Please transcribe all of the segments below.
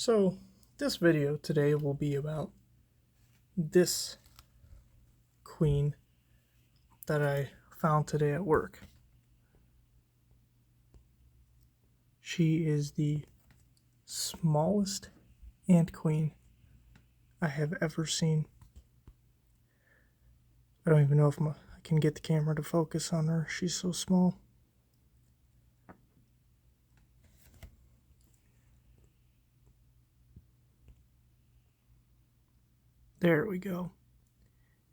So this video today will be about this queen that I found today at work. She is the smallest ant queen I have ever seen. I don't even know if I can get the camera to focus on her. She's so small. There we go.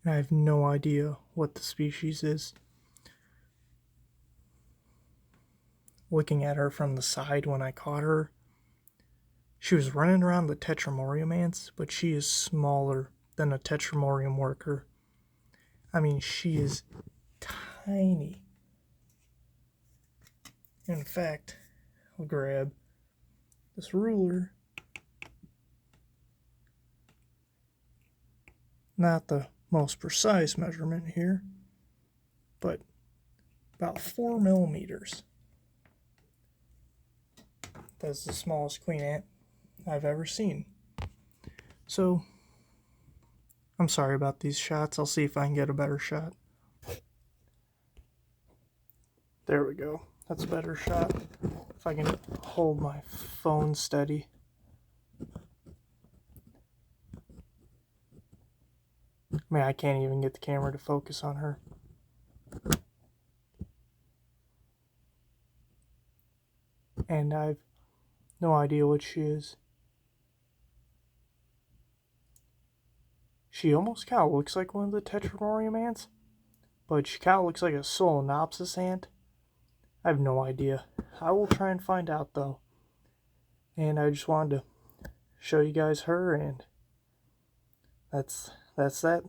I have no idea what the species is. Looking at her from the side when I caught her, she was running around the Tertramorium ants, but she is smaller than a Tertramorium worker. I mean, she is tiny. In fact, I'll grab this ruler. Not the most precise measurement here, but about 4 millimeters. That's the smallest queen ant I've ever seen. So, I'm sorry about these shots. I'll see if I can get a better shot. There we go. That's a better shot. If I can hold my phone steady. I mean, I can't even get the camera to focus on her. And I've no idea what she is. She almost kind of looks like one of the Tertramorium ants, but she kind of looks like a Solenopsis ant. I have no idea. I will try and find out though. And I just wanted to show you guys her, and that's that.